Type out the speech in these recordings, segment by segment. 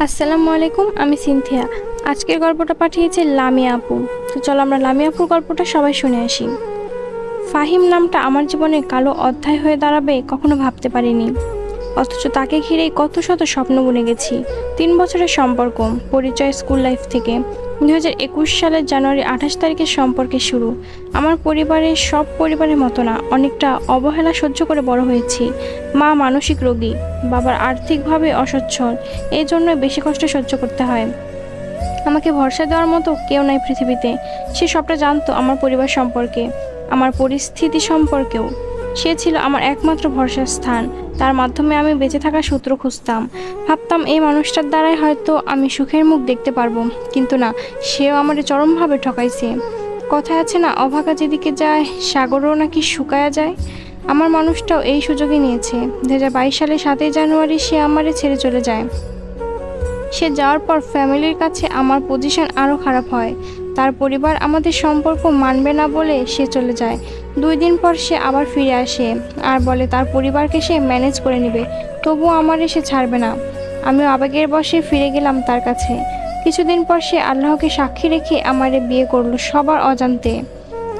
আসসালামু আলাইকুম, আমি সিনথিয়া। আজকের গল্পটা পাঠিয়েছে লামিয়া আপু। তো চলো আমরা লামিয়া আপুর গল্পটা সবাই শুনে আসি। ফাহিম নামটা আমার জীবনে কালো অধ্যায় হয়ে দাঁড়াবে কখনো ভাবতে পারিনি, অথচ তাকে ঘিরেই কত শত স্বপ্ন বুনে গেছি। 3 বছরের সম্পর্ক, পরিচয় স্কুল লাইফ থেকে। 2021 সালের জানুয়ারি 28 তারিখের সম্পর্কে শুরু। আমার পরিবারের সব পরিবারের মতো না, অনেকটা অবহেলা সহ্য করে বড় হয়েছি। মা মানসিক রোগী, বাবার আর্থিকভাবে অসচ্ছল, এই জন্য বেশি কষ্ট সহ্য করতে হয়। আমাকে ভরসা দেওয়ার মতো কেউ নাই পৃথিবীতে। সে সবটা জানতো আমার পরিবার সম্পর্কে, আমার পরিস্থিতি সম্পর্কেও। সে ছিল আমার একমাত্র ভরসার স্থান। তার মাধ্যমে আমি বেঁচে থাকার সূত্র খুঁজতাম। ভাবতাম এই মানুষটার দ্বারাই হয়তো আমি সুখের মুখ দেখতে পারবো, কিন্তু না, সেও আমার চরমভাবে ঠকাইছে। কথায় আছে না, অভাগা যেদিকে যায় সাগরও নাকি শুকায়া যায়। আমার মানুষটাও এই সুযোগই নিয়েছে। 2022 সালের 7 জানুয়ারি সে আমারে ছেড়ে চলে যায়। সে যাওয়ার পর ফ্যামিলির কাছে আমার পজিশন আরও খারাপ হয়। তার পরিবার আমাদের সম্পর্ক মানবে না বলে সে চলে যায়। 2 দিন পর সে আবার ফিরে আসে আর বলে তার পরিবারকে সে ম্যানেজ করে নেবে, তবুও আমারে সে ছাড়বে না। আমিও আবেগের বশে ফিরে গেলাম তার কাছে। কিছুদিন পর সে আল্লাহকে সাক্ষী রেখে আমারে বিয়ে করলো সবার অজান্তে।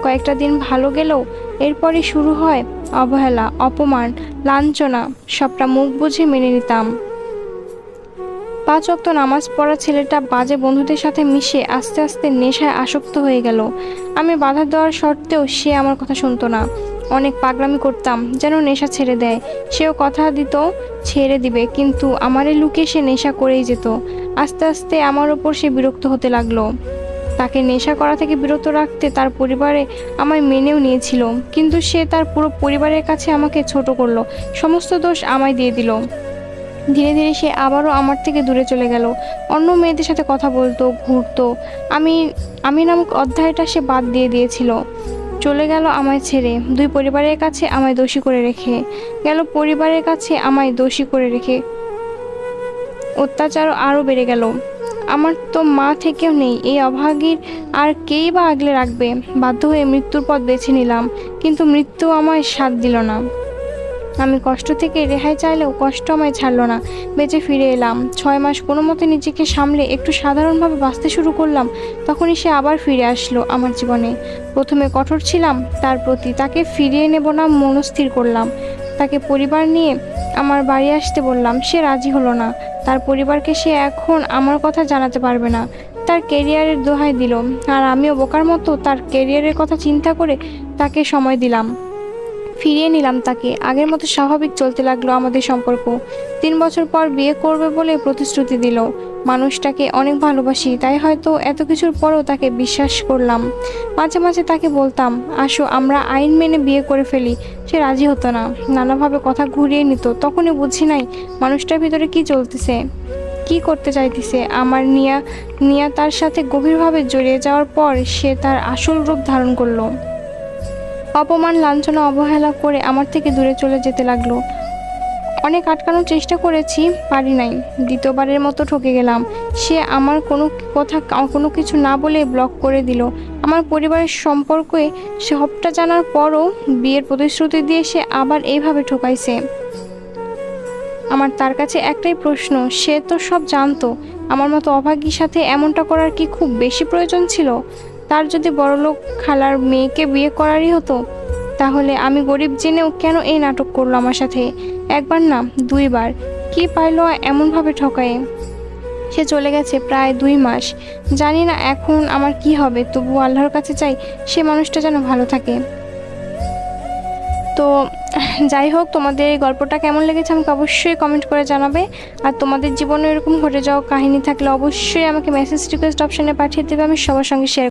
কয়েকটা দিন ভালো গেলেও এরপরই শুরু হয় অবহেলা, অপমান, লাঞ্ছনা। সবটা মুখ বুঝে মেনে নিতাম। 5 ওয়াক্ত নামাজ পড়া ছেলেটা বাজে বন্ধুদের সাথে মিশে আস্তে আস্তে নেশায় আসক্ত হয়ে গেল। আমি বাধা দেওয়ার সত্ত্বেও সে আমার কথা শুনতো না। অনেক পাগলামি করতাম যেন নেশা ছেড়ে দেয়। সেও কথা দিত ছেড়ে দিবে, কিন্তু আমারে লুকিয়ে সে নেশা করেই যেত। আস্তে আস্তে আমার ওপর সে বিরক্ত হতে লাগলো। তাকে নেশা করা থেকে বিরত রাখতে তার পরিবারে আমায় মেনেও নিয়েছিল, কিন্তু সে তার পুরো পরিবারের কাছে আমাকে ছোট করলো, সমস্ত দোষ আমায় দিয়ে দিল। ধীরে ধীরে সে আবারও আমার থেকে দূরে চলে গেল। অন্য মেয়েদের সাথে কথা বলতো, ঘুরতো। আমি আমি নামক অধ্যায়টা সে বাদ দিয়ে দিয়েছিল। চলে গেল আমায় ছেড়ে, 2 পরিবারের কাছে আমায় দোষী করে রেখে গেল। পরিবারের কাছে আমায় দোষী করে রেখে অত্যাচারও আরও বেড়ে গেল। আমার তো মা থেকেও নেই, এই অভাগীর আর কেই বা আগলে রাখবে। বাধ্য হয়ে মৃত্যুর পথ বেছে নিলাম, কিন্তু মৃত্যু আমায় সাথ দিল না। আমি কষ্ট থেকে রেহাই চাইলেও কষ্ট আমায় ছাড়লো না। বেঁচে ফিরে এলাম। 6 মাস কোনো মতে নিজেকে সামলে একটু সাধারণভাবে বাঁচতে শুরু করলাম। তখনই সে আবার ফিরে আসলো আমার জীবনে। প্রথমে কঠোর ছিলাম তার প্রতি, তাকে ফিরিয়ে নেব না মনস্থির করলাম। তাকে পরিবার নিয়ে আমার বাড়ি আসতে বললাম, সে রাজি হলো না। তার পরিবারকে সে এখন আমার কথা জানাতে পারবে না। তার কেরিয়ারের দোহাই দিল, আর আমিও বোকার মতো তার কেরিয়ারের কথা চিন্তা করে তাকে সময় দিলাম। ফিরিয়ে নিলাম তাকে। আগের মতো স্বাভাবিক চলতে লাগলো আমাদের সম্পর্ক। 3 বছর পর বিয়ে করবে বলে প্রতিশ্রুতি দিল। মানুষটাকে অনেক ভালোবাসি, তাই হয়তো এত কিছুর পরও তাকে বিশ্বাস করলাম। মাঝে মাঝে তাকে বলতাম, আসো আমরা আইন মেনে বিয়ে করে ফেলি। সে রাজি হতো না, নানাভাবে কথা ঘুরিয়ে নিত। তখনই বুঝি নাই মানুষটার ভিতরে কি চলতেছে, কি করতে চাইতেছে। আমার নিয়া তার সাথে গভীরভাবে জড়িয়ে যাওয়ার পর সে তার আসল রূপ ধারণ করলো। অপমান, লাঞ্ছনা, অবহেলা করে আমার থেকে দূরে চলে যেতে লাগলো। অনেক আটকানোর চেষ্টা করেছি, পারি নাই। দ্বিতীয়বারের মতো ঠকে গেলাম। সে আমার কোনো কিছু না বলে ব্লক করে দিল। আমার পরিবারের সম্পর্কে সবটা জানার পরও বিয়ের প্রতিশ্রুতি দিয়ে সে আবার এইভাবে ঠকাইছে। আমার তার কাছে একটাই প্রশ্ন, সে তো সব জানতো। আমার মতো অভাগীর সাথে এমনটা করার কি খুব বেশি প্রয়োজন ছিল? তার যদি বড়লোক খালার মেয়েকে বিয়ে করারই হতো, তাহলে আমি গরিব জেনেও কেন এই নাটক করলো আমার সাথে? একবার না, 2 বার। কি পাইলো এমনভাবে ঠকায়ে? সে চলে গেছে প্রায় 2 মাস। জানি না এখন আমার কি হবে, তবুও আল্লাহর কাছে চাই সে মানুষটা যেন ভালো থাকে। তো যাই হোক, তোমাদের এই গল্পটা কেমন লেগেছে আমাকে অবশ্যই কমেন্ট করে জানাবে। আর তোমাদের জীবনে এরকম ঘটে যাওয়া কাহিনী থাকলে অবশ্যই আমাকে মেসেজ রিকোয়েস্ট অপশানে পাঠিয়ে দেবে, আমি সবার সঙ্গে শেয়ার